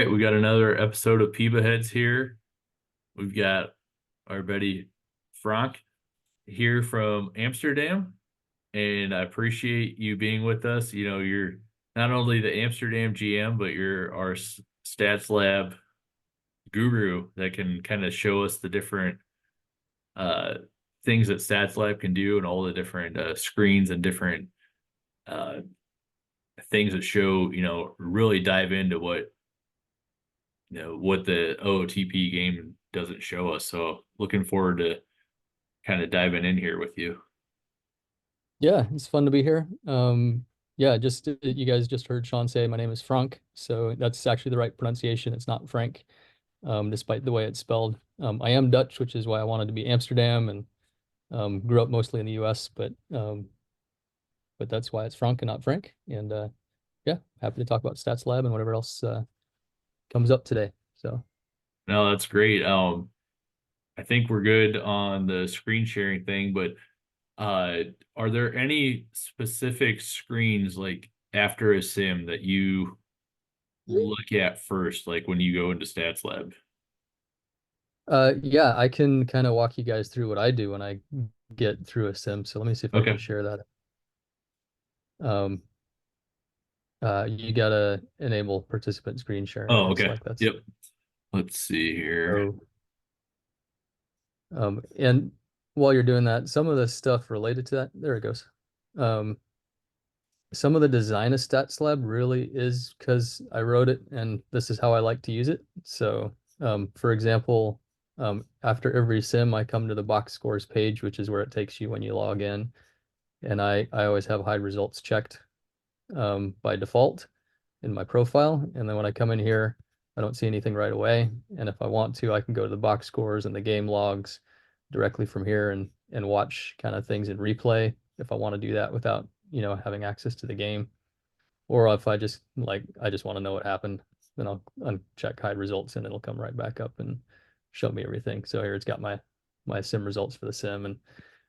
right, we got another episode of PEBAheads here. We've got our buddy Frank here from Amsterdam, and I appreciate you being with us. You're not only the Amsterdam GM, but you're our stats lab guru that can kind of show us the different uh, things that stats lab can do and all the different screens and different uh, things that show, really dive into what the OOTP game doesn't show us. So looking forward to kind of diving in here with you. Yeah, it's fun to be here. Yeah, just you guys just heard Sean say my name is Frank, so that's actually the right pronunciation. It's not Frank, despite the way it's spelled. I am Dutch, which is why I wanted to be Amsterdam, and grew up mostly in the U.S., but that's why it's Frank and not Frank. And yeah, happy to talk about Stats Lab and whatever else comes up today. So No, that's great. I think we're good on the screen sharing thing, but are there any specific screens like after a sim that you look at first, like when you go into Stats Lab? yeah, I can kind of walk you guys through what I do when I get through a sim. So let me see if I can Okay. share that. Um, you gotta enable participant screen sharing. It Oh, looks okay. like that's Yep. Let's see here. so. And while you're doing that, some of the stuff related to that, there it goes. Um, some of the design of Stats Lab really is because I wrote it and this is how I like to use it. So, for example, after every sim, I come to the box scores page, which is where it takes you when you log in, and I always have hide results checked by default in my profile. And then when I come in here, I don't see anything right away. And if I want to, I can go to the box scores and the game logs directly from here and watch kind of things in replay if I want to do that without, having access to the game. Or if I just want to know what happened, then I'll uncheck hide results and it'll come right back up and show me everything. So here it's got my sim results for the sim. And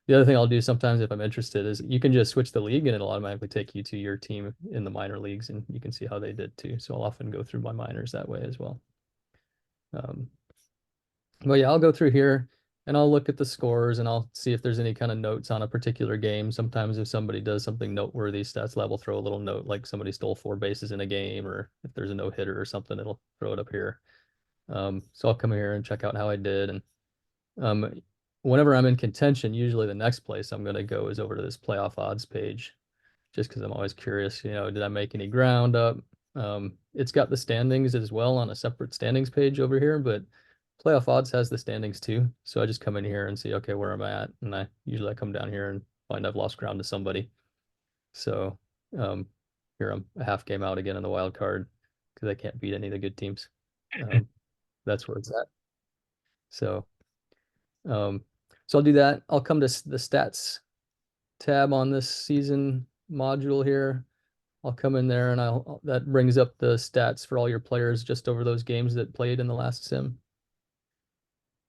the other thing I'll do sometimes if I'm interested is you can just switch the league and it'll automatically take you to your team in the minor leagues and you can see how they did too. So I'll often go through my minors that way as well. Um, but yeah, I'll go through here and I'll look at the scores and I'll see if there's any kind of notes on a particular game. Sometimes if somebody does something noteworthy, Stats Lab will throw a little note like somebody stole 4 bases in a game, or if there's a no hitter or something, it'll throw it up here. So I'll come here and check out how I did. And um, whenever I'm in contention, usually the next place I'm going to go is over to this playoff odds page, just because I'm always curious, did I make any ground up? It's got the standings as well on a separate standings page over here, but playoff odds has the standings too. So I just come in here and see, okay, where am I at? And I come down here and find I've lost ground to somebody. So um, here I'm a half game out again in the wild card because I can't beat any of the good teams. Um, that's where it's at. So um, so I'll do that. I'll come to the stats tab on this season module here. I'll come in there and that brings up the stats for all your players just over those games that played in the last sim.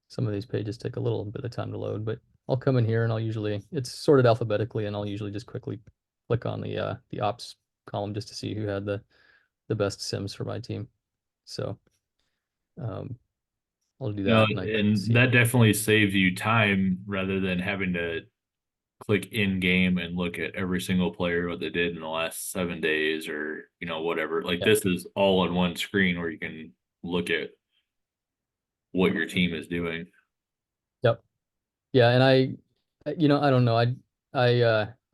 Some of these pages take a little bit of time to load, but I'll come in here and it's sorted alphabetically and I'll usually just quickly click on the ops column just to see who had the best sims for my team. So um, I'll do No, that and I can and see. that definitely saves you time rather than having to click in game and look at every single player what they did in the last 7 days or whatever. Like Yeah. this is all on one screen where you can look at what your team is doing. Yep. Yeah, and I don't know.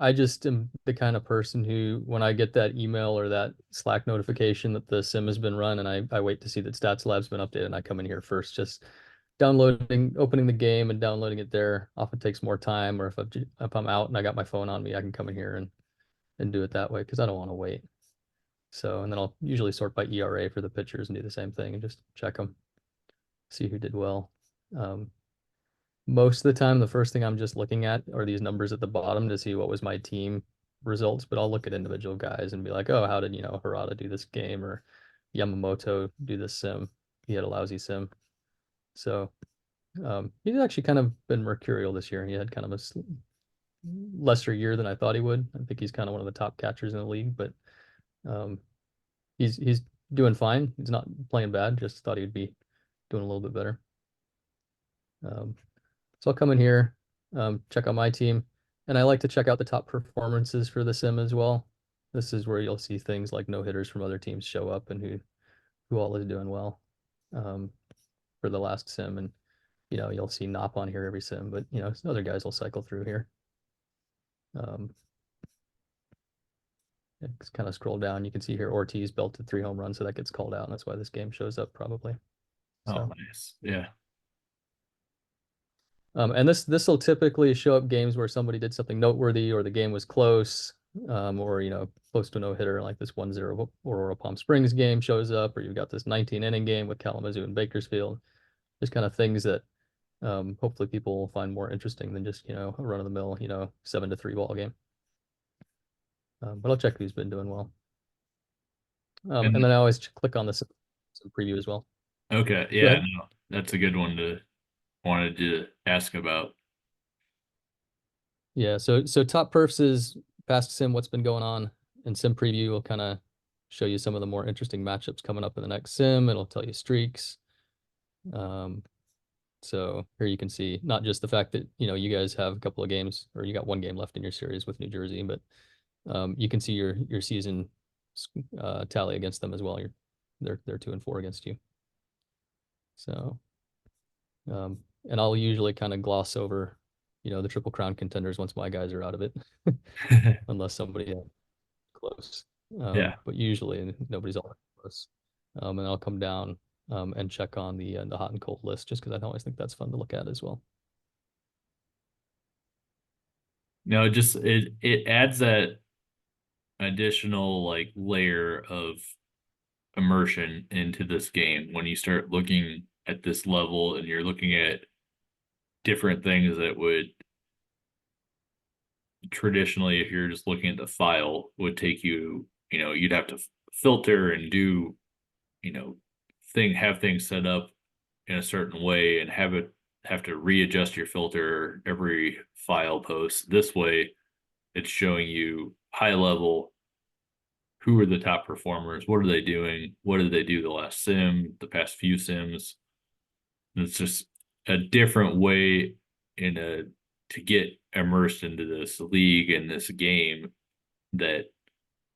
I just am the kind of person who, when I get that email or that Slack notification that the sim has been run, and I wait to see that Stats Lab's been updated, and I come in here first. Just opening the game and downloading it there often takes more time. Or if I'm out and I got my phone on me, I can come in here and do it that way because I don't want to wait. So, and then I'll usually sort by ERA for the pitchers and do the same thing and just check them, see who did well. Um, Most of the time, the first thing I'm just looking at are these numbers at the bottom to see what was my team results, but I'll look at individual guys and be like, oh, how did, Harada do this game or Yamamoto do this sim? He had a lousy sim. So he's actually kind of been mercurial this year. He had kind of a lesser year than I thought he would. I think he's kind of one of the top catchers in the league, but um, he's doing fine. He's not playing bad. Just thought he'd be doing a little bit better. So I'll come in here, check out my team, and I like to check out the top performances for the sim as well. This is where you'll see things like no hitters from other teams show up and who all is doing well for the last sim. And you'll see Nop on here every sim, but other guys will cycle through here. It's kind of scroll down. You can see here Ortiz belted 3 home runs, so that gets called out, and that's why this game shows up probably. Oh, nice. Yeah. And this will typically show up games where somebody did something noteworthy or the game was close, or close to a no-hitter, like this 1-0 Aurora Palm Springs game shows up, or you've got this 19-inning game with Kalamazoo and Bakersfield. Just kind of things that hopefully people will find more interesting than just a run-of-the-mill 7-3 ball game. But I'll check who's been doing well. And then I always click on this preview as well. Okay, yeah, no, that's a good one to wanted to ask about. Yeah, so top perfs is past sim, what's been going on, and sim preview will kind of show you some of the more interesting matchups coming up in the next sim. It'll tell you streaks. So here you can see not just the fact that you guys have a couple of games, or you got 1 game left in your series with New Jersey, but you can see your season tally against them as well. They're 2-4 against you. So, and I'll usually kind of gloss over the Triple Crown contenders once my guys are out of it, unless somebody close. Yeah. But usually nobody's all that close. And I'll come down and check on the hot and cold list, just because I always think that's fun to look at as well. No, it adds that additional like layer of immersion into this game when you start looking at this level and you're looking at different things that would traditionally, if you're just looking at the file, would take you, you'd have to filter and do, have things set up in a certain way and have to readjust your filter every file post. This way, it's showing you high level, who are the top performers, what are they doing, what did they do the last sim, the past few sims. And it's just a different way to get immersed into this league and this game that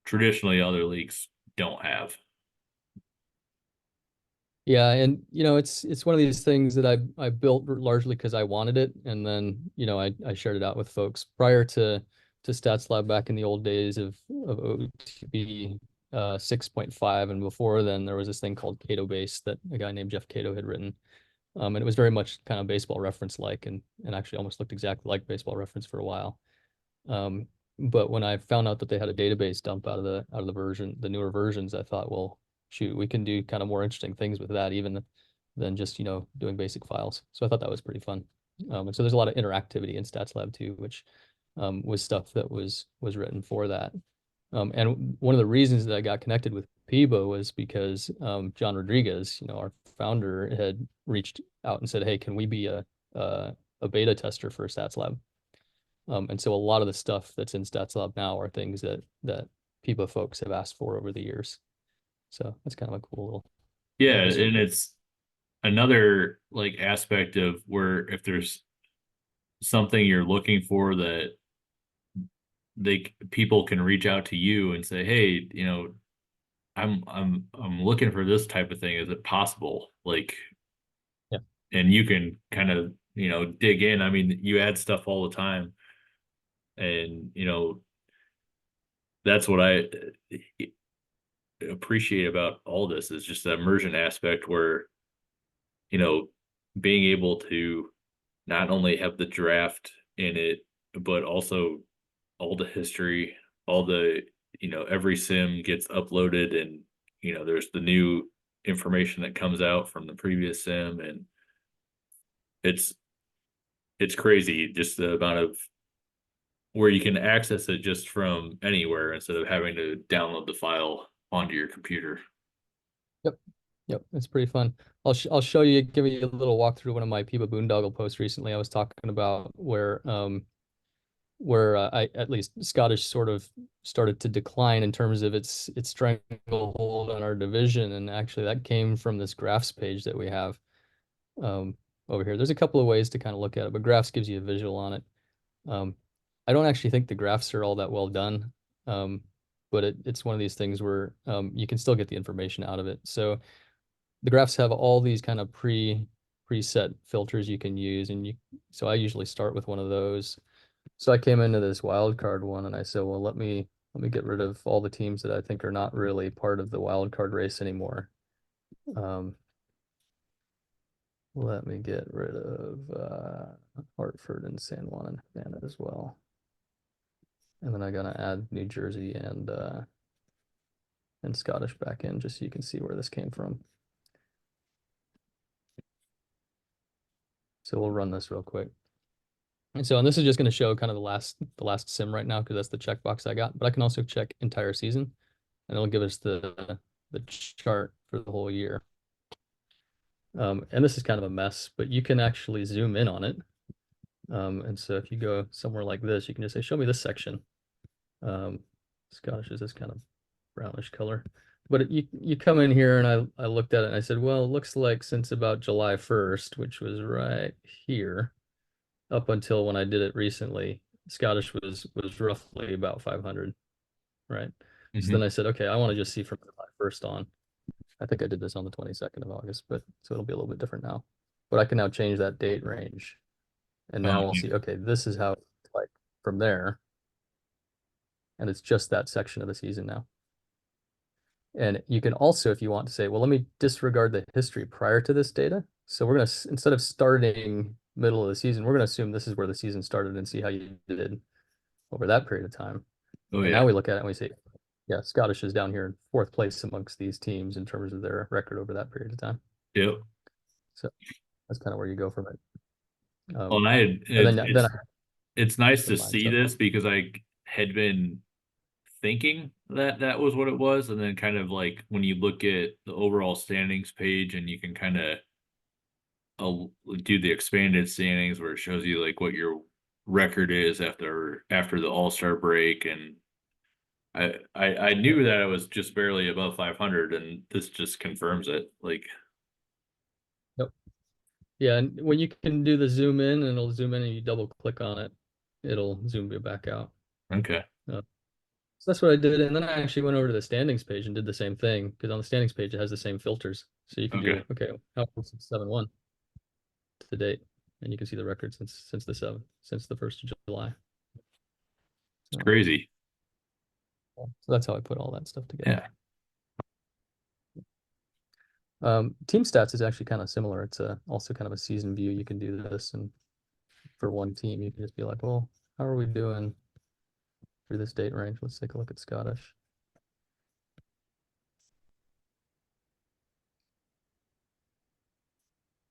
traditionally other leagues don't have. Yeah, and it's one of these things that I built largely because I wanted it, and then I shared it out with folks prior to statslab back in the old days of OTB 6.5, and before then there was this thing called Cato Base that a guy named Jeff Cato had written, and it was very much kind of baseball reference like, and actually almost looked exactly like baseball reference for a while. But when I found out that they had a database dump out of the newer versions, I thought, well, shoot, we can do kind of more interesting things with that even than just doing basic files. So I thought that was pretty fun. And so there's a lot of interactivity in statslab too, which was stuff that was written for that. And one of the reasons that I got connected with PEBA was because John Rodriguez, our founder, had reached out and said, hey, can we be a beta tester for statslab? And so a lot of the stuff that's in statslab now are things that PEBA folks have asked for over the years. So that's kind of a cool little Yeah, bonus. and it's another like aspect of where if there's something you're looking for that people can reach out to you and say, hey, I'm looking for this type of thing. Is it possible? Like, Yeah. and you can kind of, dig in. I mean, you add stuff all the time. And, that's what I appreciate about all this is just the immersion aspect where, being able to not only have the draft in it, but also all the history, all the, every sim gets uploaded and, there's the new information that comes out from the previous sim. And it's crazy just the amount of where you can access it just from anywhere instead of having to download the file onto your computer. Yep, it's pretty fun. I'll show you, give you a little walkthrough one of my PEBA boondoggle posts recently. I was talking about where where at least Scottish sort of started to decline in terms of its stranglehold on our division, and actually that came from this graphs page that we have over here. There's a couple of ways to kind of look at it, but graphs gives you a visual on it. I don't actually think the graphs are all that well done, but it's one of these things where you can still get the information out of it. So the graphs have all these kind of preset filters you can use, and so I usually start with one of those. So I came into this wildcard one and I said, well, let me get rid of all the teams that I think are not really part of the wildcard race anymore. Let me get rid of Hartford and San Juan and Havana as well. And then I'm gonna add New Jersey and Scottish back in just so you can see where this came from. So we'll run this real quick. And this is just going to show kind of the last sim right now because that's the checkbox I got. But I can also check entire season, and it'll give us the chart for the whole year. And this is kind of a mess, but you can actually zoom in on it. And so if you go somewhere like this, you can just say, show me this section. Scottish is this kind of brownish color. But you come in here and I looked at it and I said, well, it looks like since about July 1st, which was right here, up until when I did it recently, Scottish was roughly about 500, right? So then I said, okay, I want to just see from July 1st on. I think I did this on the 22nd of August, but so it'll be a little bit different now. But I can now change that date range. And now we'll see, okay, this is how it's like from there. And it's just that section of the season now. And you can also, if you want to say, well, let me disregard the history prior to this data. So we're going to, instead of starting middle of the season, we're going to assume this is where the season started and see how you did over that period of time. Oh, and yeah. now we look at it and we say, yeah, Scottish is down here in 4th place amongst these teams in terms of their record over that period of time. Yep. So that's kind of where you go from it. Well, and it's nice to see this because I had been thinking that was what it was, and then kind of like when you look at the overall standings page and you can kind of do the expanded standings where it shows you like what your record is after the All-Star break, and I knew that I was just barely above 500, and this just confirms it. Like, yep. Yeah, and when you can do the zoom in, and it'll zoom in and you double click on it, it'll zoom you back out. Okay. So that's what I did, and then I actually went over to the standings page and did the same thing because on the standings page it has the same filters. So you can do, okay, how close is 7-1 to the date, and you can see the record since the 1st of July. It's crazy. So that's how I put all that stuff together. Yeah. Team stats is actually kind of similar. It's also kind of a season view. You can do this, and for one team, you can just be like, well, how are we doing through this date range? Let's take a look at Scottish.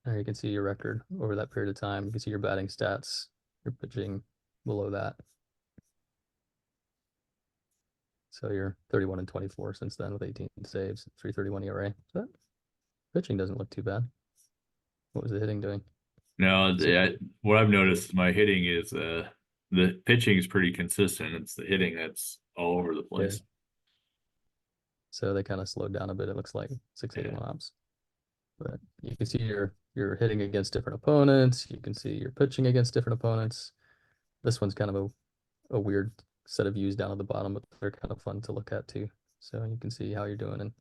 There you can see your record over that period of time. You can see your batting stats, your pitching below that. So you're 31 and 24 since then with 18 saves, 3.31 ERA. So that pitching doesn't look too bad. What was the hitting doing? No, what I've noticed is my hitting is the pitching is pretty consistent. It's the hitting that's all over the place. Yeah. So they kind of slowed down a bit. It looks like 681 ops. But you can see you're hitting against different opponents. You can see you're pitching against different opponents. This one's kind of a weird set of views down at the bottom, but they're kind of fun to look at too. So you can see how you're doing and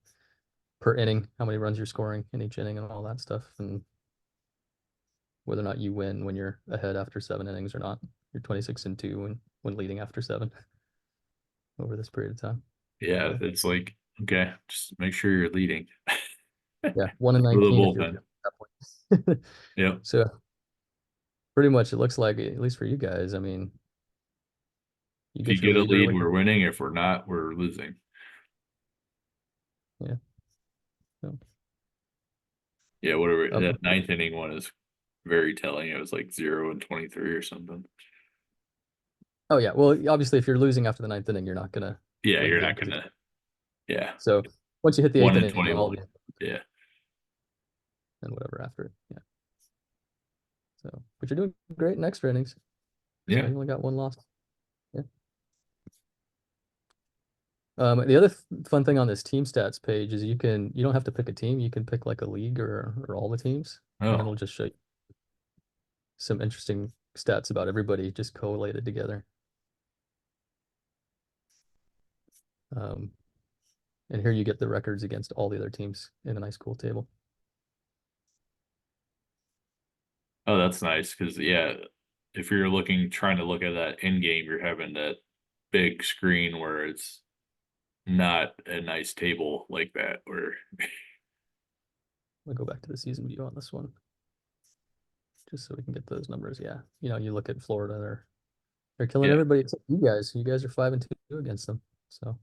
per inning, how many runs you're scoring in each inning and all that stuff, and whether or not you win when you're ahead after 7 innings or not. You're 26-2 when leading after 7 over this period of time. Yeah, it's like, okay, just make sure you're leading. Yeah, 1 in 19. Yeah. So pretty much it looks like, at least for you guys, I mean, if you get a lead, we're winning. If we're not, we're losing. Yeah. So, yeah, whatever. That 9th inning one is very telling. It was like 0 and 23 or something. Oh yeah, well, obviously, if you're losing after the 9th inning, you're not gonna. Yeah, you're not gonna. Yeah. So once you hit the 8th inning, 21. Yeah. And whatever after it. Yeah. So, but you're doing great in extra innings. Yeah. So you only got 1 loss. The other fun thing on this team stats page is you don't have to pick a team. You can pick like a league or all the teams, and Oh, it'll just show you some interesting stats about everybody just collated together. Um, and here you get the records against all the other teams in a nice cool table. oh, that's nice because yeah, if you're trying to look at that in game, you're having that big screen where it's not a nice table like that. Where I'll go back to the season view on this one, just so we can get those numbers. Yeah, you look at Florida, they're killing yeah, everybody except you guys. You guys are 5-2 against them. So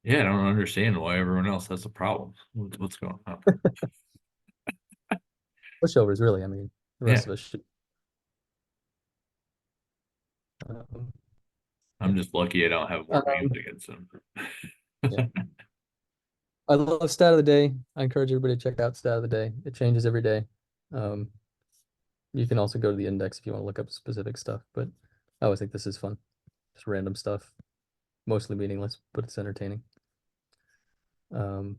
yeah, I don't understand why everyone else has a problem. What's going on? pushovers, really. I mean, the Yeah, rest of us should. Um, I'm just lucky I don't have more games um, against them. yeah. I love stat of the day. I encourage everybody to check out stat of the day. It changes every day. Um, you can also go to the index if you want to look up specific stuff, but I always think this is fun. Just random stuff, mostly meaningless, but it's entertaining. Um,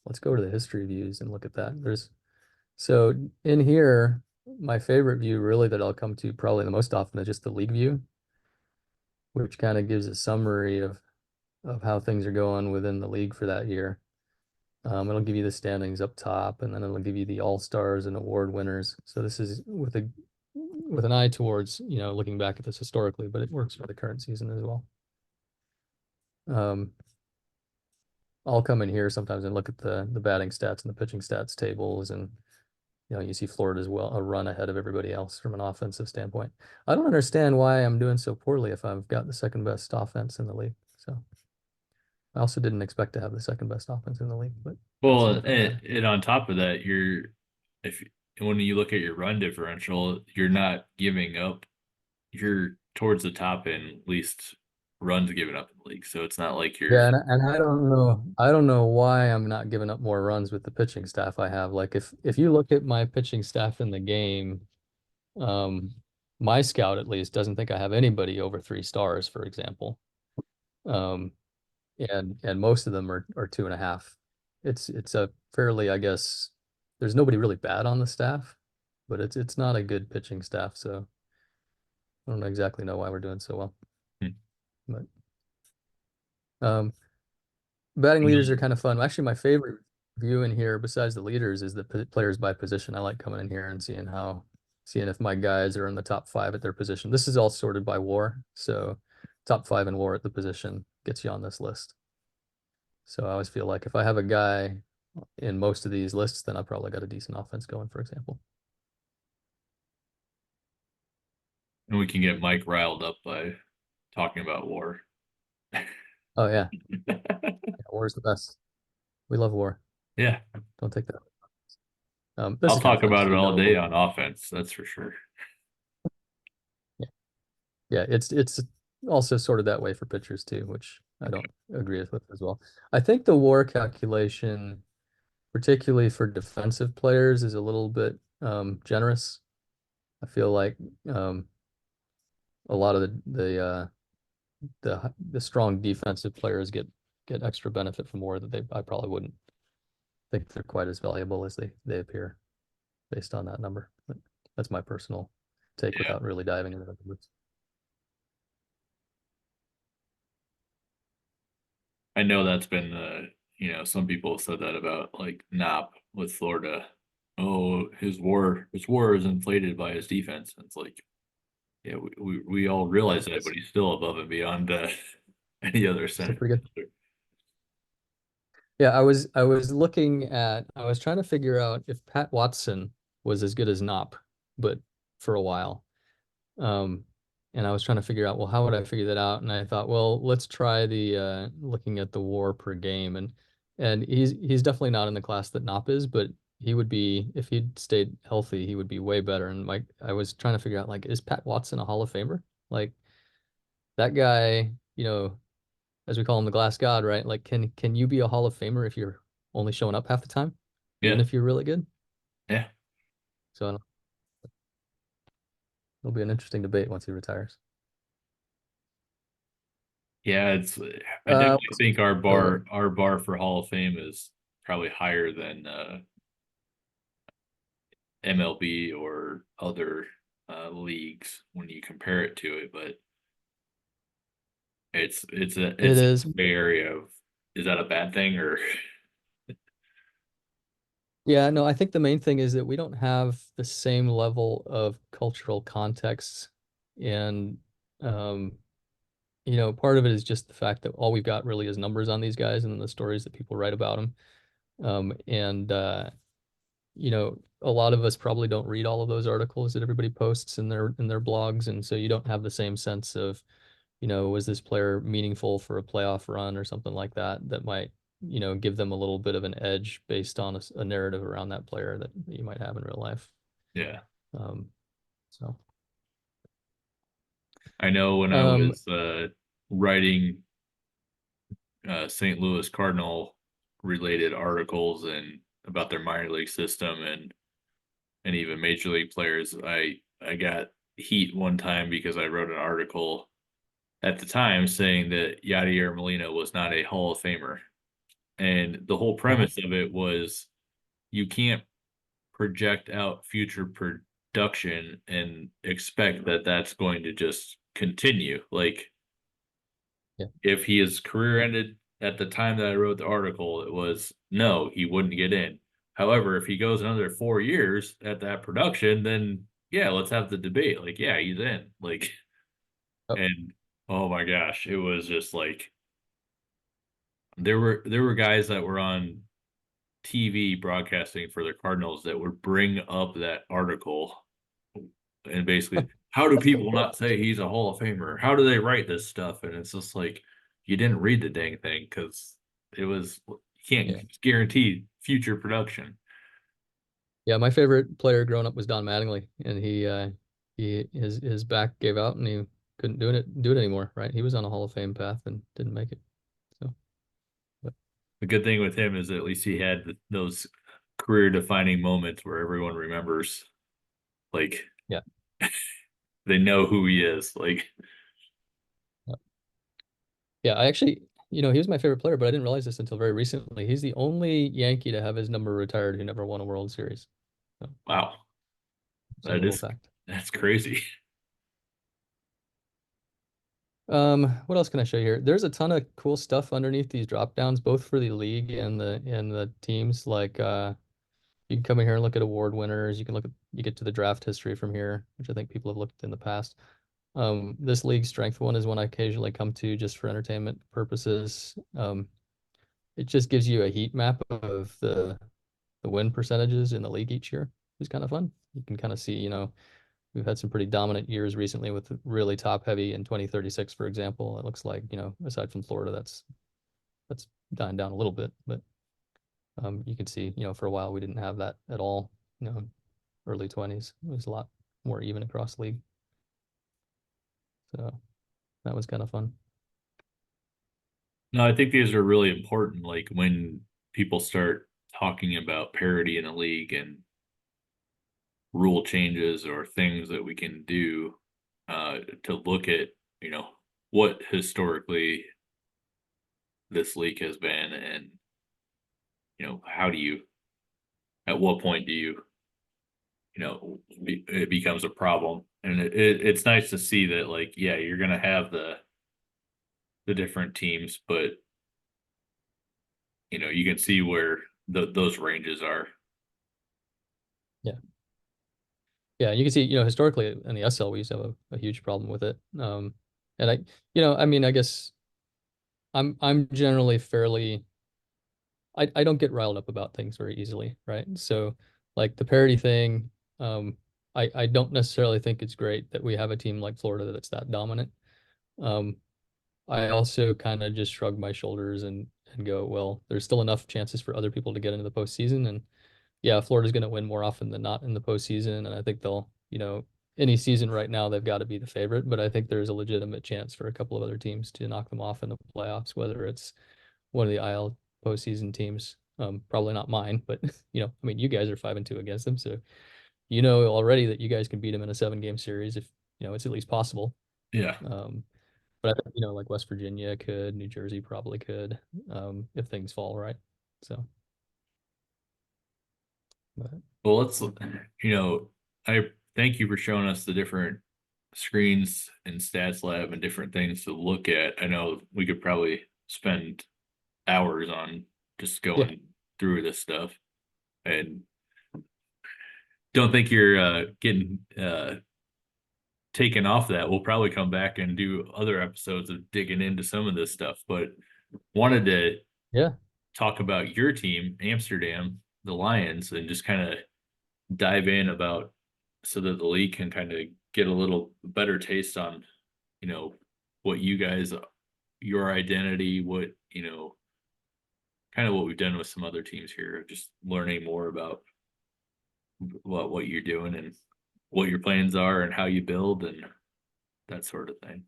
let's go to the history views and look at that. So in here, my favorite view really that I'll come to probably the most often is just the league view, which kind of gives a summary of how things are going within the league for that year. It'll give you the standings up top, and then it'll give you the all-stars and award winners. So this is with an eye towards, looking back at this historically, but it works for the current season as well. I'll come in here sometimes and look at the batting stats and the pitching stats tables, and you see Florida as well, a run ahead of everybody else from an offensive standpoint. I don't understand why I'm doing so poorly if I've got the second best offense in the league. So I also didn't expect to have the second best offense in the league, but that's a Well, different matter. and on top of that, if when you look at your run differential, you're not giving up. You're towards the top in least runs given up in the league, so it's not like you're Yeah, and I don't know why I'm not giving up more runs with the pitching staff I have. Like if you look at my pitching staff in the game, um, my scout at least doesn't think I have anybody over 3 stars, for example. Um, and most of them are 2.5. It's a fairly, I guess, there's nobody really bad on the staff, but it's not a good pitching staff, so I don't exactly know why we're doing so well. hmm. But um, batting leaders are kind of fun. Actually, my favorite view in here, besides the leaders, is the players by position. I like coming in here and seeing if my guys are in the top 5 at their position. This is all sorted by WAR, so top 5 in WAR at the position gets you on this list. So I always feel like if I have a guy in most of these lists, then I probably got a decent offense going, for example. And we can get Mike riled up by talking about war. Oh yeah, WAR is the best. We love WAR. Yeah, Don't take that. This I'll is kind of talk fun about just it to all day know. on offense. That's for sure. Yeah, yeah. It's also sorted that way for pitchers too, which I don't agree with as well. I think the WAR calculation, particularly for defensive players, is a little bit generous. I feel like um, a lot of the strong defensive players get extra benefit from WAR that I probably wouldn't think they're quite as valuable as they appear based on that number. But that's my personal take Yeah, without really diving into the numbers. I know that's been some people have said that about like Knopp with Florida. Oh, his war is inflated by his defense. It's like, yeah, we all Yeah, realize it's, that, it's but he's still above and beyond any other still center. pretty good. Yeah, I was trying to figure out if Pat Watson was as good as Knopp, but for a while. Um, and I was trying to figure out, well, how would I figure that out? And I thought, well, let's try the looking at the WAR per game, and he's definitely not in the class that Knopp is, but he would be if he'd stayed healthy, he would be way better. And I was trying to figure out, like, is Pat Watson a Hall of Famer? Like that guy, as we call him, the glass god, right? Like, can you be a Hall of Famer if you're only showing up half the time, even Yeah, if you're really good? yeah. So it'll be an interesting debate once he retires. Yeah, I definitely What's think our the bar for Hall of Fame is probably higher than MLB or other leagues when you compare it to it, but it it's is. a Bay Area of, is that a bad thing or Yeah, no, I think the main thing is that we don't have the same level of cultural context. And, um, part of it is just the fact that all we've got really is numbers on these guys and the stories that people write about them. A lot of us probably don't read all of those articles that everybody posts in their blogs. And so you don't have the same sense of, was this player meaningful for a playoff run or something like that that might, give them a little bit of an edge based on a narrative around that player that you might have in real life. yeah. Um, so, I know when I um, was writing St. Louis Cardinal related articles and about their minor league system and even major league players, I got heat one time because I wrote an article at the time saying that Yadier Molina was not a Hall of Famer. And the whole uh-huh. premise of it was you can't project out future production and expect that that's going to just continue. Like Yeah. if his career ended at the time that I wrote the article, it was no, he wouldn't get in. However, if he goes another 4 years at that production, then yeah, let's have the debate. Like, yeah, he's in. Like, Oh, and oh my gosh, it was just like there were guys that were on TV broadcasting for the Cardinals that would bring up that article and basically, how do people not say he's a Hall of Famer? How do they write this stuff? And it's just like you didn't read the dang thing because you can't yeah. guarantee future production. Yeah. My favorite player growing up was Don Mattingly, and his back gave out and he couldn't do it anymore. Right. He was on a Hall of Fame path and didn't make it. So, but The good thing with him is at least he had those career defining moments where everyone remembers, like yeah. they know who he is. Like, Yeah, I actually, he was my favorite player, but I didn't realize this until very recently. He's the only Yankee to have his number retired who never won a World Series. So, wow, just a little is fact. that's crazy. What else can I show you here? There's a ton of cool stuff underneath these drop downs, both for the league and the teams. Like you can come in here and look at award winners. You get to the draft history from here, which I think people have looked in the past. This league strength one is one I occasionally come to just for entertainment purposes. It just gives you a heat map of the win percentages in the league each year. It's kind of fun. You can kind of see, we've had some pretty dominant years recently with really top heavy in 2036, for example. It looks like, aside from Florida, that's dying down a little bit, but you can see, for a while we didn't have that at all. Early 20s. It was a lot more even across the league. So that was kind of fun. No, I think these are really important. Like when people start talking about parity in the league and rule changes or things that we can do to look at, you know, what historically this league has been and, how do you, at what point do you, it becomes a problem. And it's nice to see that, like, yeah, you're going to have the different teams, but, you can see where those ranges are. Yeah. Yeah. And you can see, historically in the SL, we used to have a huge problem with it. And I mean, I guess I'm generally fairly I don't get riled up about things very easily, right? So like the parity thing, I don't necessarily think it's great that we have a team like Florida that's that dominant. Um, I also kind of just shrug my shoulders and go, well, there's still enough chances for other people to get into the postseason. And yeah, Florida's going to win more often than not in the postseason. And I think they'll, any season right now, they've got to be the favorite. But I think there's a legitimate chance for a couple of other teams to knock them off in the playoffs, whether it's one of the IL postseason teams. Probably not mine, but I mean, you guys are 5-2 against them, so already that you guys can beat them in a 7-game series if it's at least possible. Yeah. Um, But I think, like West Virginia could, New Jersey probably could, if things fall right. So, but Well, I thank you for showing us the different screens and stats lab and different things to look at. I know we could probably spend hours on just yeah, going through this stuff, and don't think you're getting taken off that. We'll probably come back and do other episodes of digging into some of this stuff, but wanted to yeah, talk about your team, Amsterdam, the Lions, and just kind of dive in about so that the league can kind of get a little better taste on, you know, what you guys, your identity, what, kind of what we've done with some other teams here, just learning more about what you're doing and what your plans are and how you build and that sort of thing.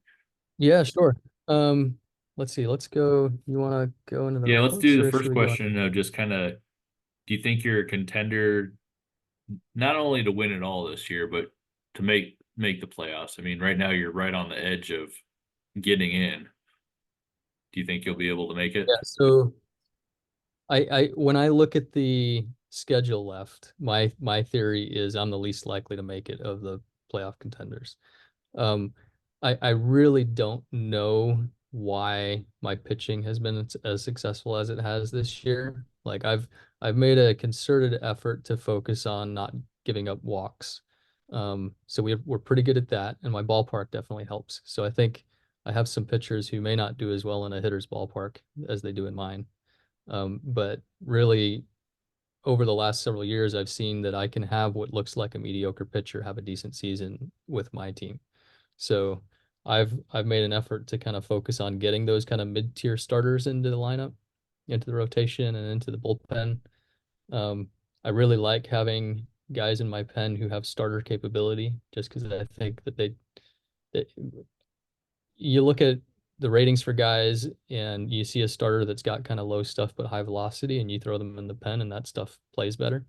yeah, sure. Um, let's see. Let's go. You want to go into the Yeah, let's do reports the or should first we go? question of just kind of, do you think you're a contender not only to win it all this year, but to make the playoffs? I mean, right now you're right on the edge of getting in. Do you think you'll be able to make it? Yeah. So when I look at the schedule left, my theory is I'm the least likely to make it of the playoff contenders. Um, I really don't know why my pitching has been as successful as it has this year. Like I've made a concerted effort to focus on not giving up walks. So we're pretty good at that, and my ballpark definitely helps. So I think I have some pitchers who may not do as well in a hitter's ballpark as they do in mine. But really, over the last several years, I've seen that I can have what looks like a mediocre pitcher have a decent season with my team. So I've made an effort to kind of focus on getting those kind of mid-tier starters into the lineup, into the rotation, and into the bullpen. Um, I really like having guys in my pen who have starter capability, just because I think that you look at the ratings for guys and you see a starter that's got kind of low stuff but high velocity, and you throw them in the pen, and that stuff plays better.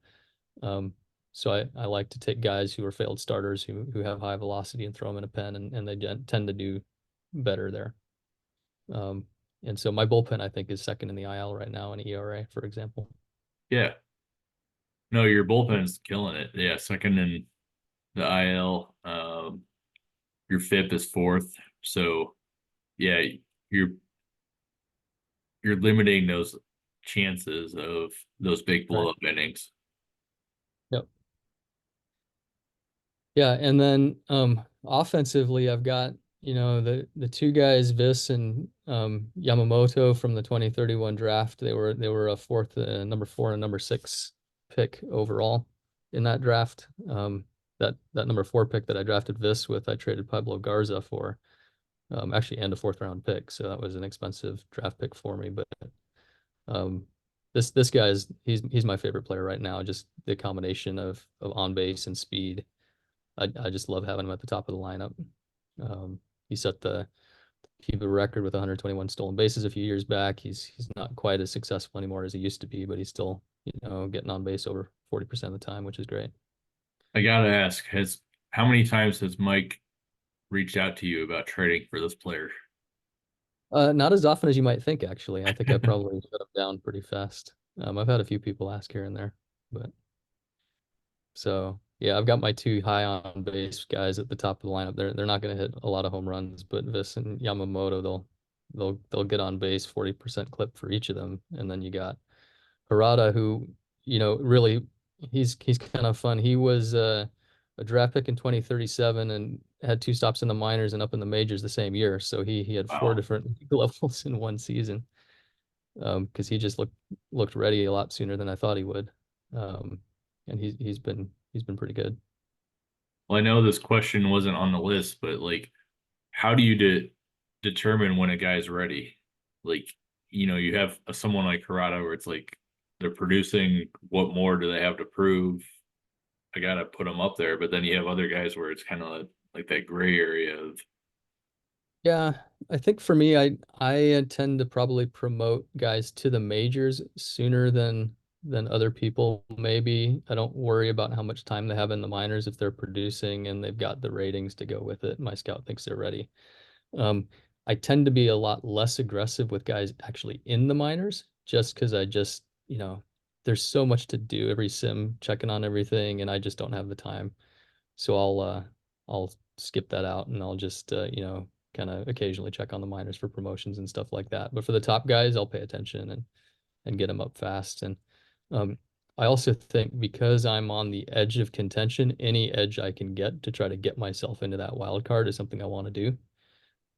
Um, so I like to take guys who are failed starters who have high velocity and throw them in a pen, and they tend to do better there. Um, and so my bullpen, I think, is second in the IL right now in ERA, for example. Yeah. No, your bullpen's killing it. Yeah, second in the IL. Your FIP is fourth. So yeah, you're you're limiting those chances of those big Right. blow up innings. Yep. Yeah, and then offensively, I've got, the two guys, Vis and Yamamoto from the 2031 draft. They were a fourth, number 4 and number 6 pick overall in that draft. That number 4 pick that I drafted Vis with, I traded Pablo Garza for, actually, and a fourth round pick. So that was an expensive draft pick for me. But um, this guy he's my favorite player right now. Just the combination of on base and speed. I just love having him at the top of the lineup. He set the PEBA record with 121 stolen bases a few years back. He's not quite as successful anymore as he used to be, but he's still, getting on base over 40% of the time, which is great. I gotta ask, has how many times has Mike reached out to you about trading for this player? Not as often as you might think, actually. I think I probably shut him down pretty fast. I've had a few people ask here and there, but so yeah, I've got my two high on base guys at the top of the lineup. They're not going to hit a lot of home runs, but Vis and Yamamoto, they'll get on base 40% clip for each of them. And then you got Harada, who, really he's kind of fun. He was a draft pick in 2037 and had 2 stops in the minors and up in the majors the same year. So he had four Wow. different levels in one season. Because he just looked ready a lot sooner than I thought he would. Um, and he's been pretty good. Well, I know this question wasn't on the list, but like, how do you determine when a guy's ready? Like, you have someone like Corrado where it's like they're producing. What more do they have to prove? I gotta put them up there. But then you have other guys where it's kind of like that gray area of, Yeah, I think for me, I tend to probably promote guys to the majors sooner than other people. Maybe I don't worry about how much time they have in the minors if they're producing and they've got the ratings to go with it. My scout thinks they're ready. Um, I tend to be a lot less aggressive with guys actually in the minors, just because there's so much to do every sim, checking on everything, and I just don't have the time. So I'll skip that out and I'll just kind of occasionally check on the minors for promotions and stuff like that. But for the top guys, I'll pay attention and get them up fast. And um, I also think because I'm on the edge of contention, any edge I can get to try to get myself into that wild card is something I want to do.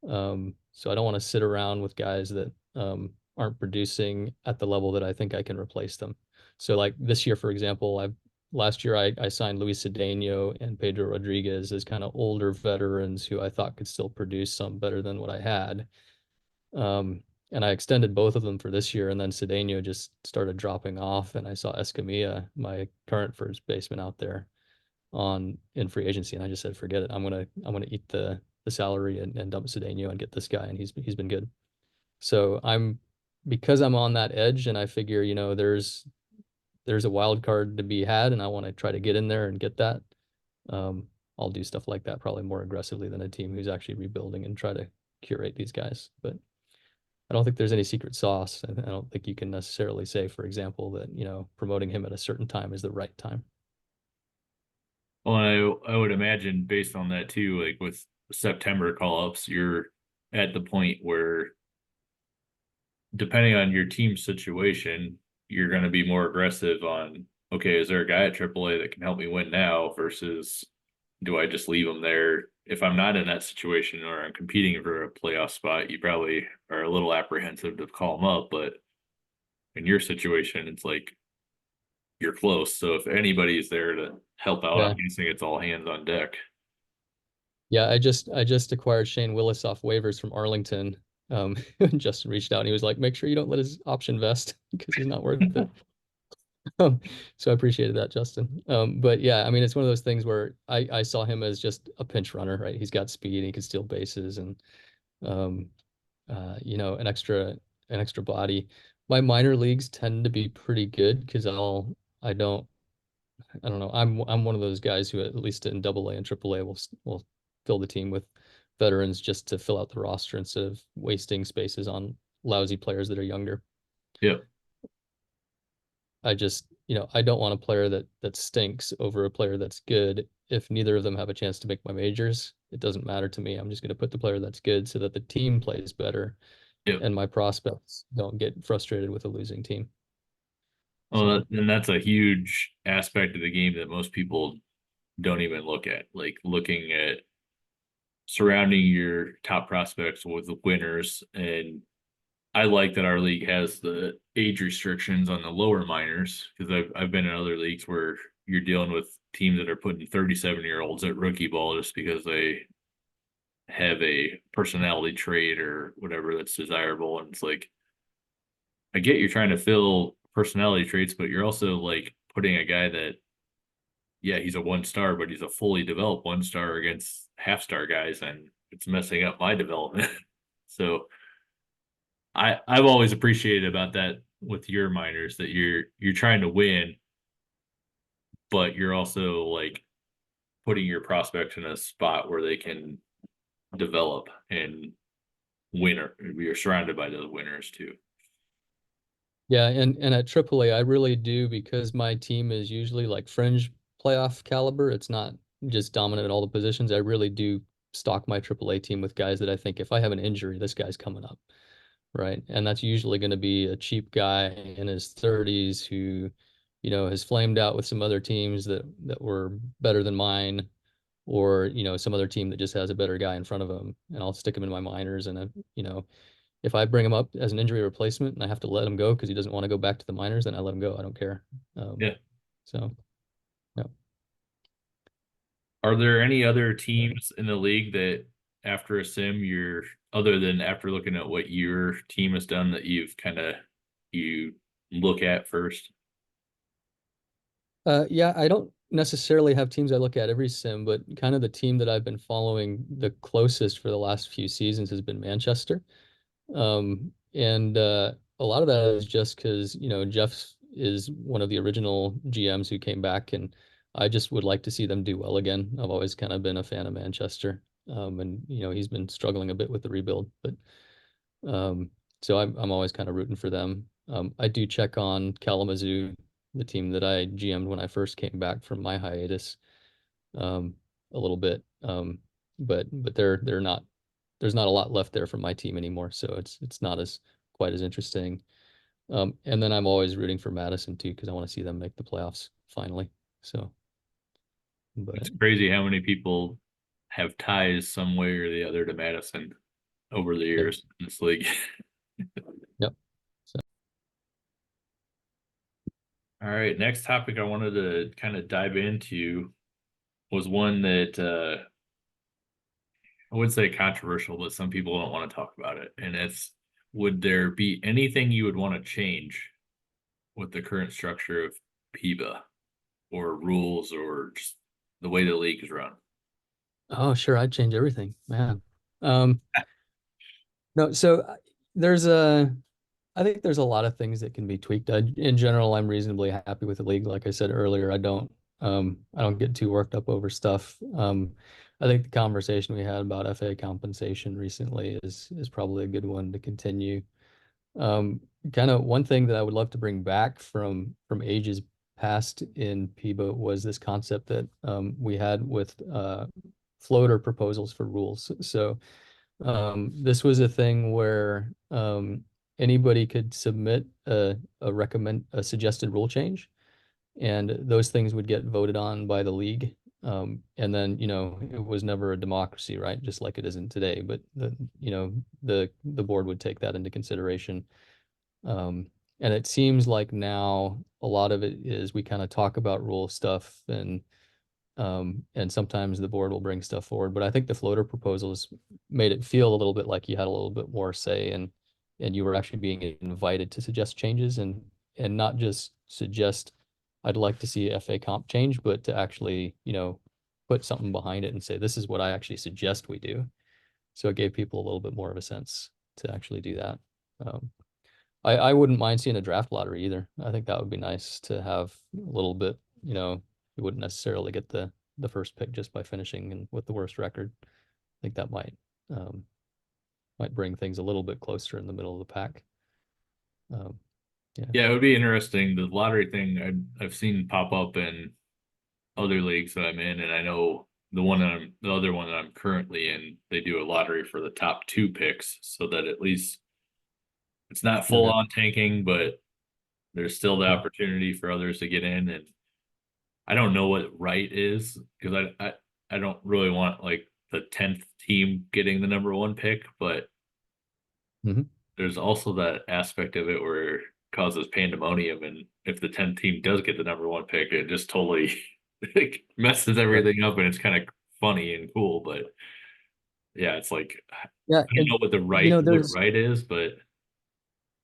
So I don't want to sit around with guys that aren't producing at the level that I think I can replace them. So like this year, for example, last year I signed Luis Cedeno and Pedro Rodriguez as kind of older veterans who I thought could still produce some better than what I had. And I extended both of them for this year, and then Cedeno just started dropping off, and I saw Escamilla, my current first baseman out there, on in free agency, and I just said, forget it. I'm gonna eat the salary and dump Cedeno and get this guy, and he's been good. So because I'm on that edge, and I figure there's a wild card to be had, and I want to try to get in there and get that. Um, I'll do stuff like that probably more aggressively than a team who's actually rebuilding and try to curate these guys. But I don't think there's any secret sauce. I don't think you can necessarily say, for example, that promoting him at a certain time is the right time. Well, I would imagine based on that too, like with September call-ups, you're at the point where depending on your team situation, you're going to be more aggressive on, okay, is there a guy at AAA that can help me win now versus do I just leave him there? If I'm not in that situation or I'm competing for a playoff spot, you probably are a little apprehensive to call him up. But in your situation, it's like you're close. So if anybody's there to help out, Yeah. I'm guessing it's all hands on deck. Yeah, I just acquired Shane Willis off waivers from Arlington. Justin reached out and he was like, make sure you don't let his option vest because he's not worth it. So I appreciated that, Justin. But yeah, I mean, it's one of those things where I saw him as just a pinch runner, right? He's got speed and he can steal bases and um, an extra body. My minor leagues tend to be pretty good because I don't I don't know. I'm one of those guys who at least in Double A and Triple A will fill the team with veterans just to fill out the roster instead of wasting spaces on lousy players that are younger. Yep. I don't want a player that stinks over a player that's good. If neither of them have a chance to make my majors, it doesn't matter to me. I'm just going to put the player that's good so that the team plays better Yep. and my prospects don't get frustrated with a losing team. Oh, So, and that's a huge aspect of the game that most people don't even look at. Like looking at surrounding your top prospects with the winners. And I like that our league has the age restrictions on the lower minors because I've been in other leagues where you're dealing with teams that are putting 37-year-olds at rookie ball just because they have a personality trait or whatever that's desirable. And it's like, I get you're trying to fill personality traits, but you're also like putting a guy that, yeah, he's a 1 star, but he's a fully developed 1 star against half-star guys, and it's messing up my development. So I've always appreciated about that with your minors that you're trying to win, but you're also like putting your prospects in a spot where they can develop and win, or you're surrounded by those winners too. yeah, and at AAA, I really do because my team is usually like fringe playoff caliber. It's not just dominant at all the positions. I really do stock my AAA team with guys that I think if I have an injury, this guy's coming up, right? And that's usually going to be a cheap guy in his 30s who, has flamed out with some other teams that were better than mine, or some other team that just has a better guy in front of him, and I'll stick him in my minors, and if I bring him up as an injury replacement and I have to let him go because he doesn't want to go back to the minors, then I let him go. I don't care. Yeah. So, yeah. Are there any other teams in the league that after a sim you're other than after looking at what your team has done that you look at first? Yeah, I don't necessarily have teams I look at every sim, but kind of the team that I've been following the closest for the last few seasons has been Manchester. And a lot of that is just because, Jeff is one of the original GMs who came back, and I just would like to see them do well again. I've always kind of been a fan of Manchester. And he's been struggling a bit with the rebuild, but um, so I'm always kind of rooting for them. I do check on Kalamazoo, the team that I GM'd when I first came back from my hiatus, um, a little bit. But they're not there's not a lot left there from my team anymore, so it's not as quite as interesting. And then I'm always rooting for Madison too because I want to see them make the playoffs finally. So, It's but crazy how many people have ties some way or the other to Madison over the yep, years in this league. yep. So, All right, next topic I wanted to kind of dive into was one that I would say controversial, but some people don't want to talk about it. And it's, would there be anything you would want to change with the current structure of PEBA or rules or just the way the league is run? oh, sure, I'd change everything, man. Um, no, so there's a I think there's a lot of things that can be tweaked. In general, I'm reasonably happy with the league. Like I said earlier, I don't get too worked up over stuff. I think the conversation we had about FA compensation recently is probably a good one to continue. Kind of one thing that I would love to bring back from ages past in PEBA was this concept that we had with floater proposals for rules. So this was a thing where anybody could submit a suggested rule change, and those things would get voted on by the league. And then, it was never a democracy, right? Just like it isn't today. But the board would take that into consideration. Um, and it seems like now a lot of it is we kind of talk about rule stuff and sometimes the board will bring stuff forward. But I think the floater proposals made it feel a little bit like you had a little bit more say and you were actually being invited to suggest changes and not just suggest I'd like to see FA comp change, but to actually, put something behind it and say this is what I actually suggest we do. So it gave people a little bit more of a sense to actually do that. Um, I wouldn't mind seeing a draft lottery either. I think that would be nice to have a little bit, you wouldn't necessarily get the first pick just by finishing and with the worst record. I think that um might bring things a little bit closer in the middle of the pack. Um, yeah. Yeah, it would be interesting. The lottery thing I've seen pop up in other leagues that I'm in, and I know the other one that I'm currently in, they do a lottery for the top two picks so that at least it's not full Okay. on tanking, but there's still the Yeah. opportunity for others to get in. And I don't know what right is because I don't really want like the 10th team getting the number one pick, but Hmm. there's also that aspect of it where it causes pandemonium. And if the 10th team does get the number one pick, it just totally like, messes Right. everything up and it's kind of funny and cool. But yeah, it's like, I Yeah. don't And know what there's right is, but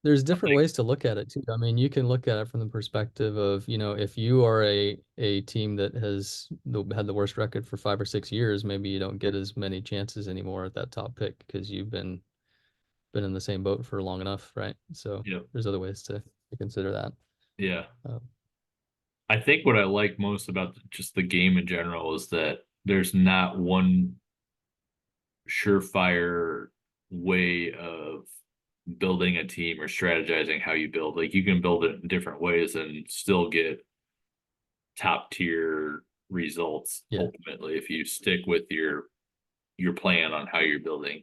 there's I different think, ways to look at it too. I mean, you can look at it from the perspective of, if you are a team that has had the worst record for 5 or 6 years, maybe you don't get as many chances anymore at that top pick because you've been in the same boat for long enough, right? So you know, there's other ways to consider that. yeah. Um, I think what I like most about just the game in general is that there's not one surefire way of building a team or strategizing how you build. Like you can build it in different ways and still get top tier results yeah. ultimately if you stick with your plan on how you're building.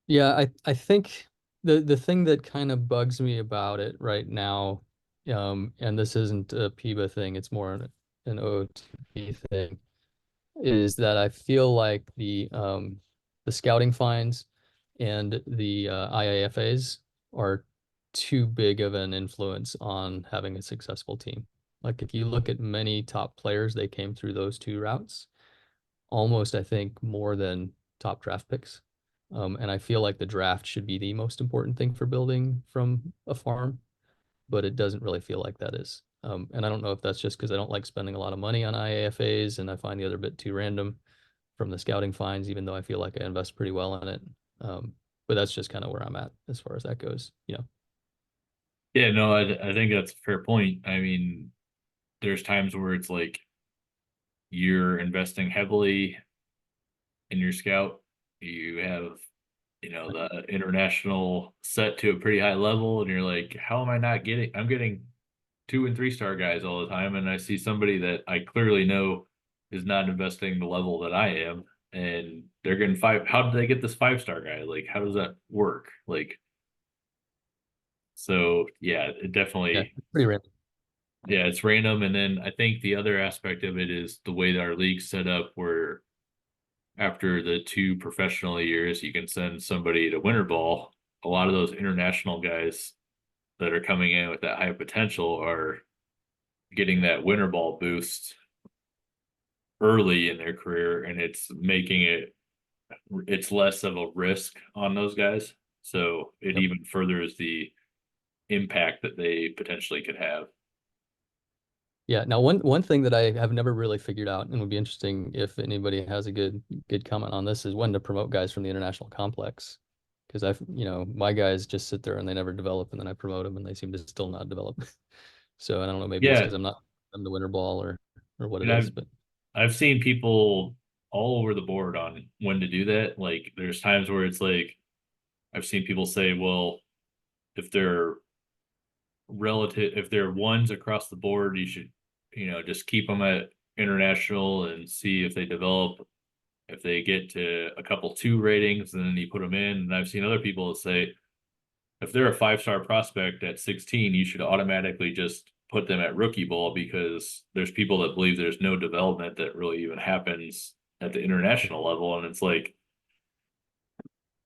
Yeah, I think the thing that kind of bugs me about it right now, and this isn't a PEBA thing, it's more an OOTP thing, is that I feel like the scouting fines and the IAFAs are too big of an influence on having a successful team. Like if you look at many top players, they came through those two routes, almost I think more than top draft picks. And I feel like the draft should be the most important thing for building from a farm, but it doesn't really feel like that is. And I don't know if that's just because I don't like spending a lot of money on IAFAs and I find the other bit too random from the scouting fines, even though I feel like I invest pretty well in it. Um, but that's just kind of where I'm at as far as that goes. Yeah, no, I think that's a fair point. I mean, there's times where it's like you're investing heavily in your scout. You have, the international set to a pretty high level, and you're like, how am I not getting? I'm getting 2 and 3 star guys all the time, and I see somebody that I clearly know is not investing the level that I am, and they're getting five. How did they get this 5 star guy? Like, how does that work? Like, so yeah, it Yeah, definitely, pretty random. yeah, it's random. And then I think the other aspect of it is the way that our league's set up, where after the 2 professional years, you can send somebody to winter ball. A lot of those international guys that are coming in with that high potential are getting that winter ball boost early in their career, and it's less of a risk on those guys. So it Yep. even furthers the impact that they potentially could have. Yeah. Now, one thing that I have never really figured out, and would be interesting if anybody has a good comment on this, is when to promote guys from the international complex. Because my guys just sit there and they never develop, and then I promote them and they seem to still not develop. So I don't know, maybe it's Yeah, because I'm the winter ball or what it and is, I've but I've seen people all over the board on when to do that. Like there's times where it's like I've seen people say, well, if they're if they're ones across the board, you should, just keep them at international and see if they develop. If they get to a couple 2 ratings, and then you put them in. And I've seen other people say if they're a 5 star prospect at 16, you should automatically just put them at rookie ball, because there's people that believe there's no development that really even happens at the international level. And it's like,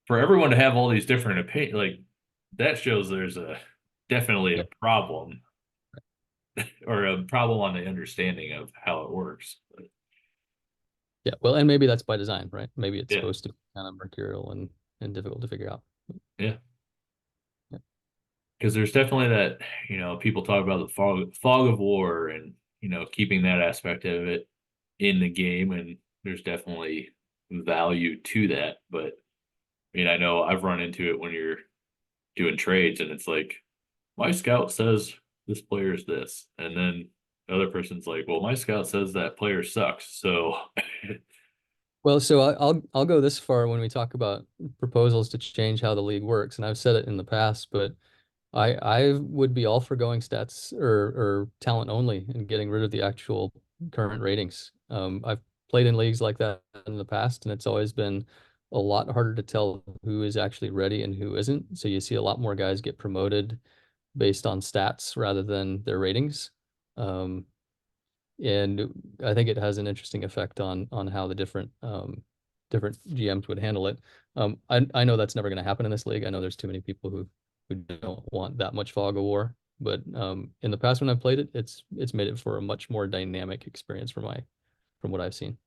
for everyone to have all these different opinions, like that shows there's definitely a yeah, problem, or a problem on the understanding of how it works. But yeah. Well, and maybe that's by design, right? Maybe it's yeah, supposed to be kind of mercurial and difficult to figure out. yeah. Yeah. Because there's definitely that, people talk about the fog of war, and keeping that aspect of it in the game, and there's definitely value to that. But I mean, I know I've run into it when you're doing trades, and it's like my scout says this player is this, and then the other person's like, well, my scout says that player sucks. So Well, so I'll go this far when we talk about proposals to change how the league works, and I've said it in the past, but I would be all for going stats or talent only and getting rid of the actual current ratings. I've played in leagues like that in the past, and it's always been a lot harder to tell who is actually ready and who isn't. So you see a lot more guys get promoted based on stats rather than their ratings. Um, and I think it has an interesting effect on how the different GMs would handle it. I know that's never going to happen in this league. I know there's too many people who don't want that much fog of war. But in the past when I've played it, it's made it for a much more dynamic experience from what I've seen.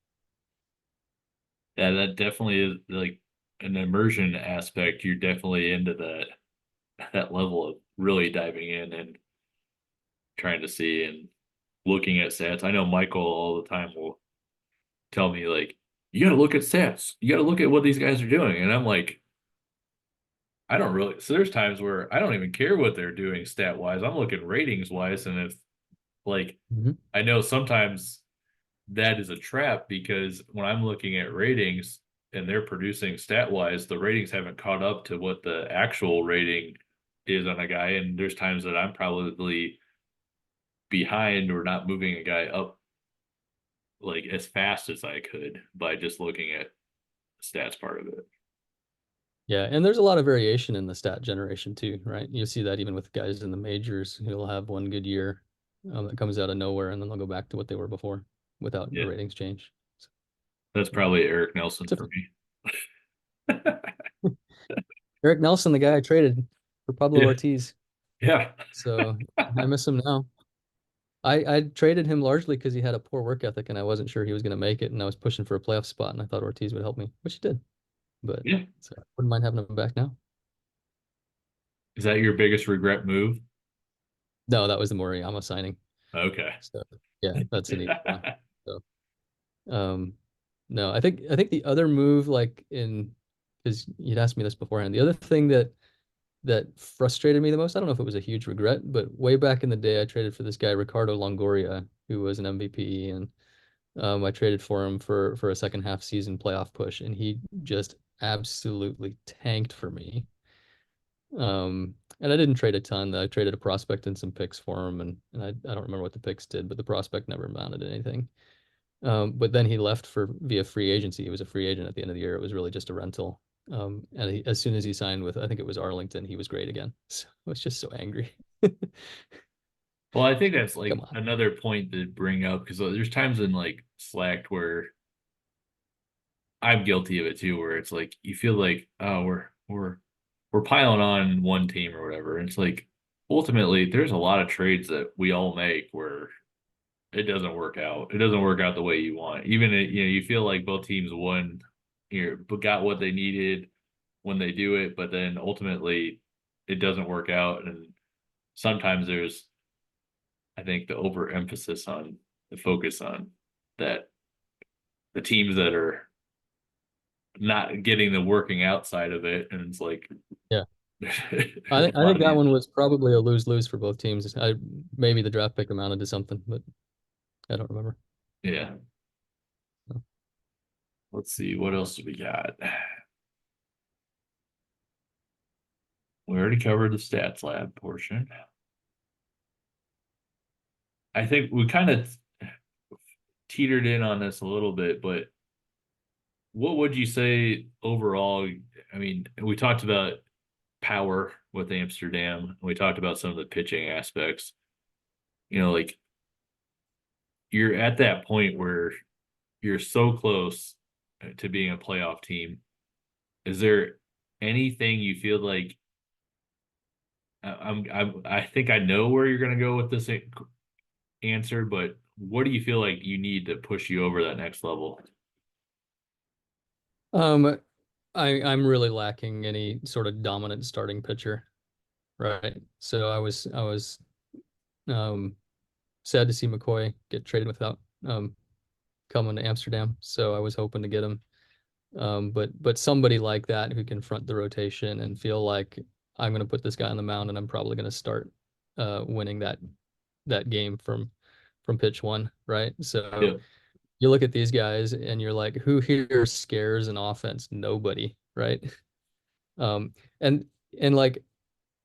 yeah, that definitely is like an immersion aspect. You're definitely into that level of really diving in and trying to see and looking at stats. I know Michael all the time will tell me like, you got to look at stats. You got to look at what these guys are doing. And I'm like, I don't really. So there's times where I don't even care what they're doing stat wise. I'm looking ratings wise. And if like, Mhm. I know sometimes that is a trap, because when I'm looking at ratings and they're producing stat wise, the ratings haven't caught up to what the actual rating is on a guy. And there's times that I'm probably behind or not moving a guy up like as fast as I could by just looking at the stats part of it. Yeah, and there's a lot of variation in the stat generation too, right? You see that even with guys in the majors who'll have one good year that comes out of nowhere, and then they'll go back to what they were before without the Yeah, ratings change. So, that's probably Eric Nelson it's for different. me. Eric Nelson, the guy I traded for Pablo Yeah, Ortiz. yeah, So I miss him now. I traded him largely because he had a poor work ethic and I wasn't sure he was going to make it. And I was pushing for a playoff spot and I thought Ortiz would help me, which he did. But yeah. so I wouldn't mind having him back now. Is that your biggest regret move? No, that was the Moriyama signing. Okay. So yeah, that's an easy one. So no, I think the other move, like in because you'd asked me this beforehand, the other thing that frustrated me the most, I don't know if it was a huge regret, but way back in the day I traded for this guy Ricardo Longoria, who was an MVP, and I traded for him for a second half season playoff push, and he just absolutely tanked for me. And I didn't trade a ton. I traded a prospect and some picks for him, and I don't remember what the picks did, but the prospect never amounted to anything. But then he left for via free agency. He was a free agent at the end of the year. It was really just a rental. And as soon as he signed with, I think it was Arlington, he was great again. So I was just so angry. Well, I think that's Come like on. another point to bring up because there's times in like Slack where I'm guilty of it too, where it's like you feel like, oh, we're piling on one team or whatever. And it's like ultimately there's a lot of trades that we all make where it doesn't work out. It doesn't work out the way you want. Even you feel like both teams won here, but got what they needed when they do it, but then ultimately it doesn't work out. And sometimes there's, I think, the overemphasis on the focus on that the teams that are not getting the working outside of it, and it's like Yeah. there's a I lot think of that these. one was probably a lose-lose for both teams. Maybe the draft pick amounted to something, but I don't remember. Yeah. Let's see what else do we got. We already covered the stats lab portion. I think we kind of teetered in on this a little bit, but what would you say overall? I mean, we talked about power with Amsterdam. We talked about some of the pitching aspects. Like you're at that point where you're so close to being a playoff team. Is there anything you feel like I think I know where you're going to go with this answer, but what do you feel like you need to push you over that next level? Um, I'm really lacking any sort of dominant starting pitcher, right? So I was um sad to see McCoy get traded without coming to Amsterdam. So I was hoping to get him. But somebody like that who can front the rotation and feel like I'm going to put this guy on the mound and I'm probably going to start winning that game from pitch one, right? So Yeah. you look at these guys and you're like, who here scares an offense? Nobody, right? Um, and and like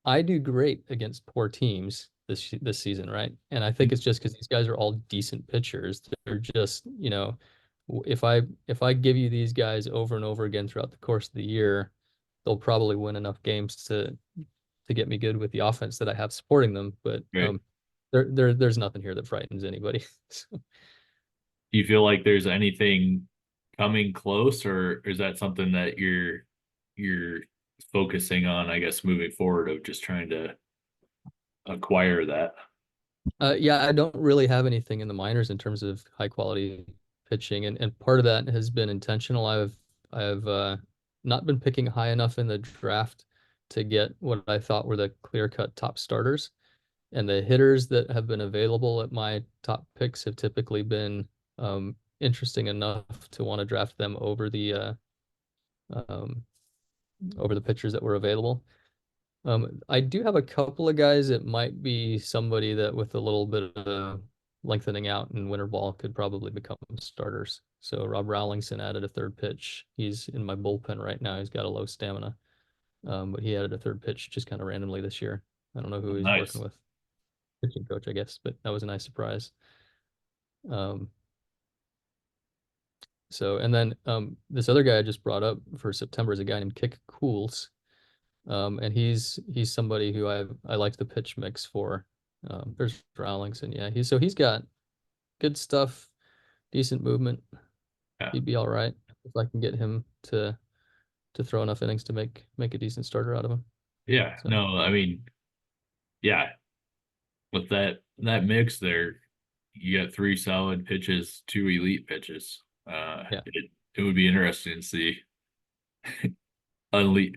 I do great against poor teams this season, right? And I think it's just because these guys are all decent pitchers. They're just, if I give you these guys over and over again throughout the course of the year, they'll probably win enough games to get me good with the offense that I have supporting them. But Right. there's nothing here that frightens anybody. So, Do you feel like there's anything coming close, or is that something that you're focusing on, I guess, moving forward of just trying to acquire that? yeah, I don't really have anything in the minors in terms of high quality pitching, and part of that has been intentional. I've not been picking high enough in the draft to get what I thought were the clear-cut top starters, and the hitters that have been available at my top picks have typically been interesting enough to want to draft them um, over the pitchers that were available. I do have a couple of guys that might be somebody that with a little bit of lengthening out in winter ball could probably become starters. So Rob Rowlingson added a third pitch. He's in my bullpen right now. He's got a low stamina, but he added a third pitch just kind of randomly this year. I don't know who he's working Nice. with, pitching coach, I guess, but that was a nice surprise. Um, and then this other guy I just brought up for September is a guy named Kick Cools. And he's somebody who I like the pitch mix for. There's Rowlingson, yeah. He's got good stuff, decent movement. Yeah. He'd be all right if I can get him to throw enough innings to make a decent starter out of him. Yeah. So No, I mean, yeah, with that mix there, you got three solid pitches, two elite pitches. yeah, It would be interesting to see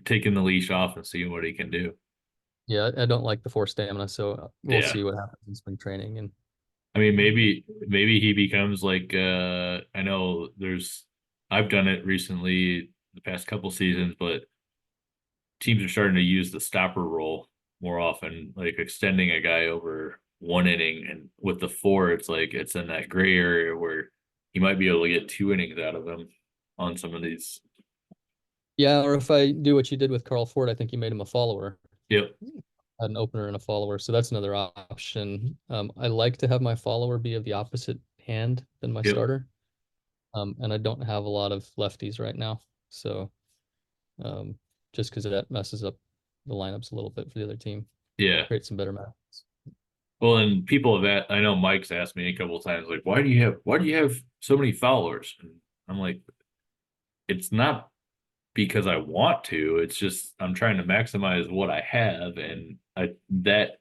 taking the leash off and seeing what he can do. yeah. I don't like the force stamina, so we'll Yeah. see what happens in spring training. And I mean, maybe he becomes like I know I've done it recently the past couple seasons, but teams are starting to use the stopper role more often, like extending a guy over one inning. And with the four, it's like it's in that gray area where you might be able to get 2 innings out of him on some of these. Yeah, or if I do what you did with Carl Ford, I think you made him a follower, Yep. an opener and a follower. So that's another option. I like to have my follower be of the opposite hand than my Yep. starter. And I don't have a lot of lefties right now. So um, just because that messes up the lineups a little bit for the other team, Yeah. create some better matches. Well, and people have I know Mike's asked me a couple of times, like, why do you have so many followers? And I'm like, it's not because I want to. It's just I'm trying to maximize what I have, and I that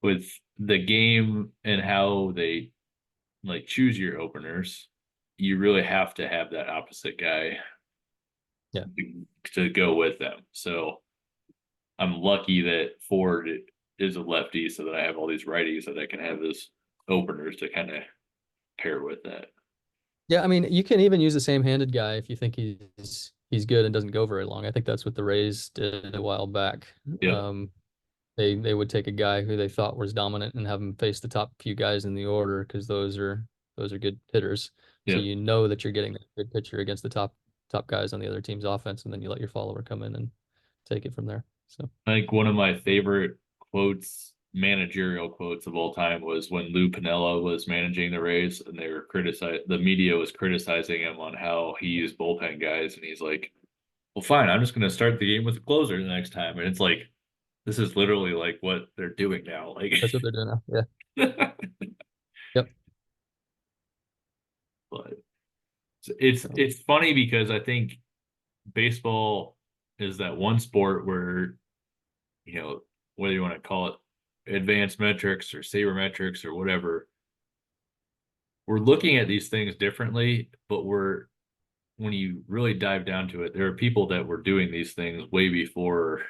with the game and how they like choose your openers, you really have to have that opposite guy Yeah. to go with them. So I'm lucky that Ford is a lefty, so that I have all these righties that I can have as openers to kind of pair with that. Yeah, I mean, you can even use the same-handed guy if you think he's good and doesn't go very long. I think that's what the Rays did a while back. Yep. They would take a guy who they thought was dominant and have him face the top few guys in the order because those are good hitters. So Yep. you know that you're getting a good pitcher against the top guys on the other team's offense, and then you let your follower come in and take it from there. So I think one of my favorite quotes, managerial quotes of all time, was when Lou Piniella was managing the Rays, and the media was criticizing him on how he used bullpen guys, and he's like, "Well, fine, I'm just going to start the game with a closer the next time." And it's like, this is literally like what they're doing now. Like, that's what they're doing now. Yeah. but Yep. So it's funny because I think baseball is that one sport where, whether you want to call it advanced metrics or sabermetrics or whatever, we're looking at these things differently, but when you really dive down to it, there are people that were doing these things way before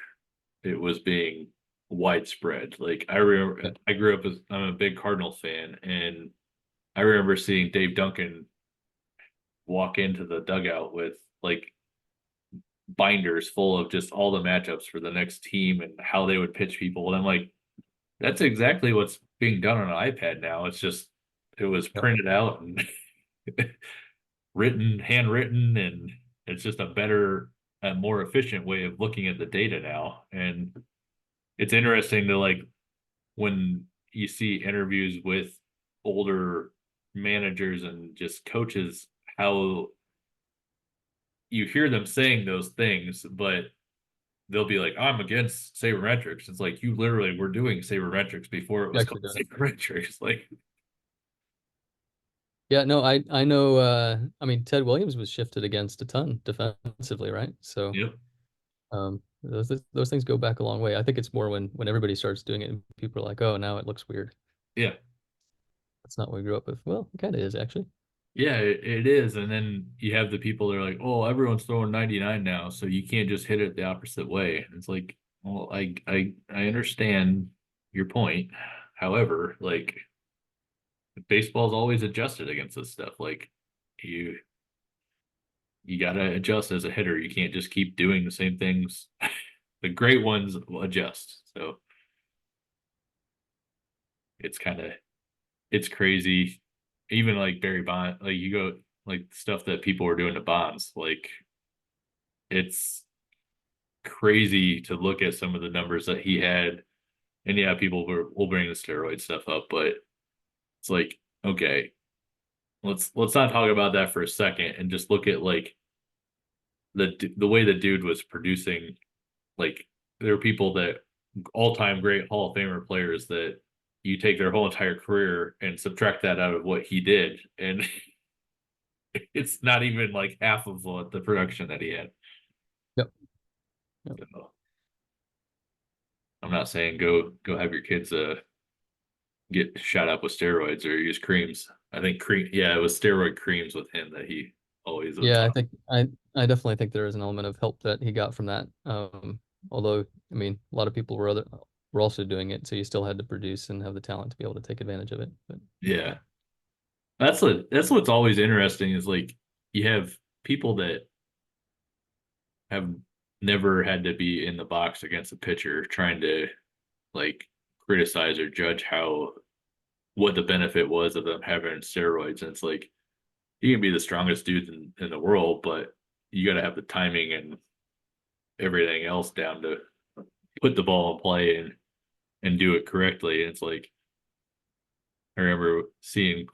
it was being widespread. Like I remember, yeah. I grew up as I'm a big Cardinals fan, and I remember seeing Dave Duncan walk into the dugout with like binders full of just all the matchups for the next team and how they would pitch people. And I'm like, that's exactly what's being done on an iPad now. It's just it was Yep. printed out and handwritten, and it's just a better and more efficient way of looking at the data now. And it's interesting to like when you see interviews with older managers and just coaches, how you hear them saying those things, but they'll be like, I'm against sabermetrics. It's like you literally were doing sabermetrics before it You're was actually called doing it. sabermetrics. Like, Yeah, no, I know I mean Ted Williams was shifted against a ton defensively, right? So yep, those things go back a long way. I think it's more when everybody starts doing it and people are like, "Oh, now it looks weird." yeah, That's not what we grew up with. Well, it kind of is actually. yeah, it is. And then you have the people that are like, oh, everyone's throwing 99 now, so you can't just hit it the opposite way. And it's like, well, I understand your point. However, like baseball's always adjusted against this stuff. Like you you gotta adjust as a hitter. You can't just keep doing the same things. The great ones will adjust. So it's kind of it's crazy. Even like Barry Bond, like you go like stuff that people were doing to Bonds, like it's crazy to look at some of the numbers that he had. And yeah, people will bring the steroid stuff up, but it's like, okay, let's not talk about that for a second and just look at like the way the dude was producing. Like there are people that all-time great Hall of Famer players that you take their whole entire career and subtract that out of what he did, and it's not even like half of what the production that he had. Yep. Yep. So, I'm not saying go have your kids get shot up with steroids or use creams. I think cream, yeah, it was steroid creams with him that he always was Yeah, I talking. think I definitely think there is an element of help that he got from that. Although I mean, a lot of people were also doing it, so you still had to produce and have the talent to be able to take advantage of it. But Yeah, that's what's always interesting is like you have people that have never had to be in the box against a pitcher trying to like criticize or judge how what the benefit was of them having steroids. And it's like he can be the strongest dude in the world, but you got to have the timing and everything else down to put the ball in play and do it correctly. And it's like I remember seeing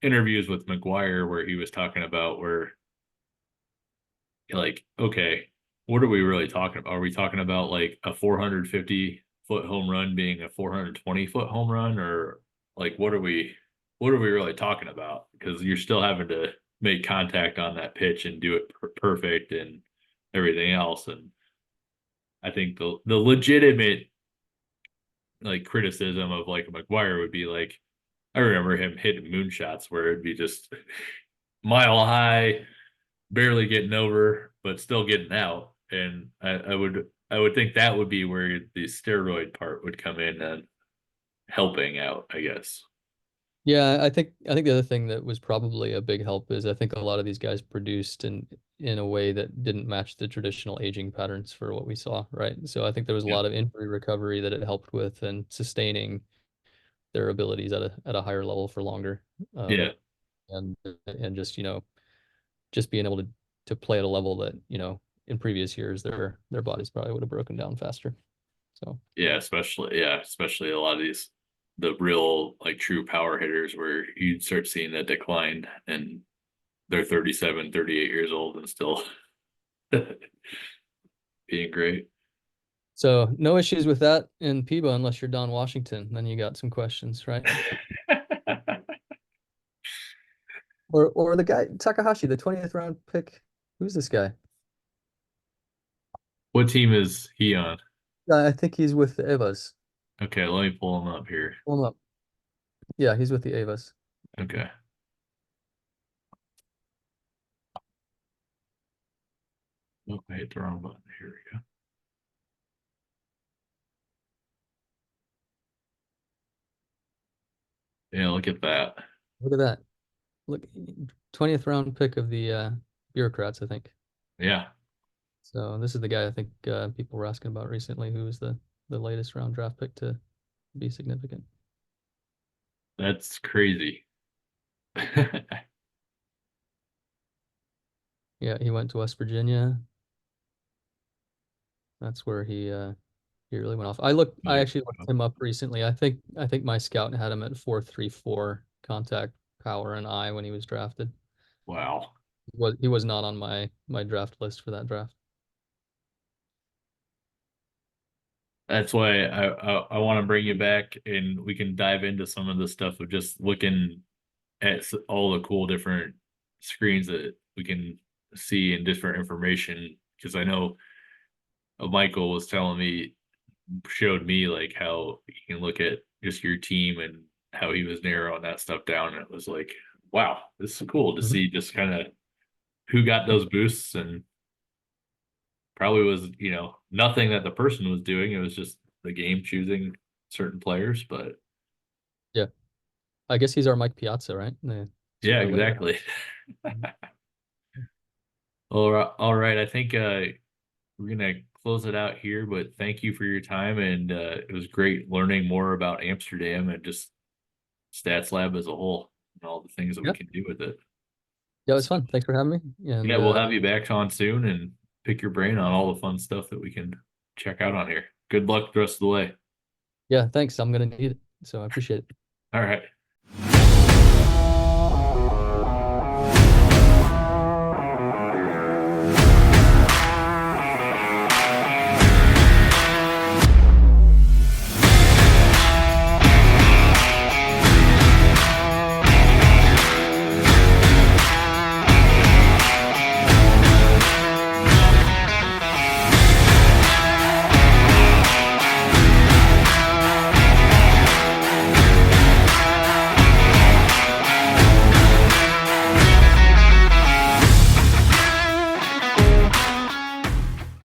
interviews with McGuire where he was talking about where like, okay, what are we really talking about? Are we talking about like a 450-foot home run being a 420-foot home run, or like what are we really talking about? Because you're still having to make contact on that pitch and do it perfect and everything else. And I think the legitimate like criticism of like McGuire would be like, I remember him hitting moonshots where it'd be just mile high, barely getting over, but still getting out. And I would think that would be where the steroid part would come in and helping out, I guess. Yeah, I think the other thing that was probably a big help is I think a lot of these guys produced in a way that didn't match the traditional aging patterns for what we saw, right? So I think there was a Yeah. lot of injury recovery that it helped with and sustaining their abilities at a higher level for longer. Yeah. And and just, just being able to play at a level that, in previous years their bodies probably would have broken down faster. So Especially a lot of these the real like true power hitters where you'd start seeing that decline and they're 37, 38 years old and still being great. so no issues with that in PEBA unless you're Don Washington. Then you got some questions, right? Or the guy Takahashi, the 20th round pick. Who's this guy? What team is he on? I think he's with the Evas. Okay, let me pull him up here. Pull him up. Yeah, he's with the Evas. Okay. Oh, I hit the wrong button. Here we go. Yeah, look at that. Look at that. Look, 20th round pick of the bureaucrats, I think. Yeah, So this is the guy I think people were asking about recently, who was the latest round draft pick to be significant. that's crazy. Yeah, he went to West Virginia. That's where he really went off. I Like, actually looked him up recently. I think my scout had him at 4.34 contact power and eye when he was drafted. wow. He was not on my draft list for that draft. That's why I want to bring you back and we can dive into some of the stuff of just looking at all the cool different screens that we can see and different information. Because I know Michael was telling me, showed me like how you can look at just your team and how he was narrowing that stuff down. And it was like, wow, this is cool to Mhm. see just kind of who got those boosts and probably was, nothing that the person was doing. It was just the game choosing certain players. But Yeah, I guess he's our Mike Piazza, right? yeah, Sort of later. exactly. All right. I think we're gonna close it out here, but thank you for your time, and it was great learning more about Amsterdam and just Stats Lab as a whole and all the things that we Yeah, can do with it. yeah, it was So, fun. Thanks for having me. yeah, And we'll have you back on soon and pick your brain on all the fun stuff that we can check out on here. Good luck the rest of the way. yeah, thanks. I'm gonna need it. So I appreciate it. All right.